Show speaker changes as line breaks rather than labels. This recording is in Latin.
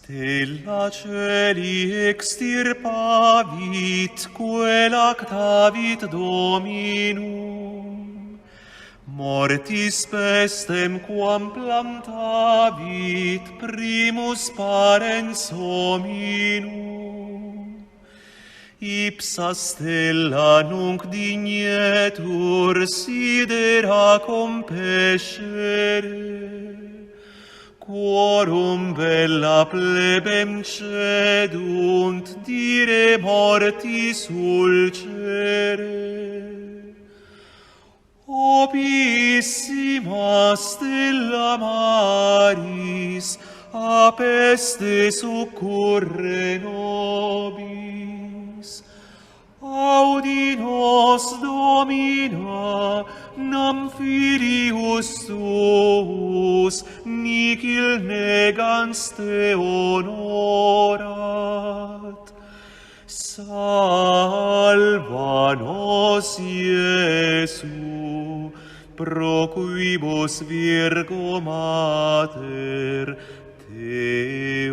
Stella celi extirpavit, quel actavit Dominum. Mortis pestem quam plantavit, primus parens hominum. Ipsa stella nunc dignetur sidera compescere, quorum bella plebem cedunt dire mortis ulcere. Opissima stella maris, a peste succurre nobis. Audi nos, Domina, nam filius tuus, nicil negans te honorat. Salva nos, Iesu, pro quibus Virgo Mater te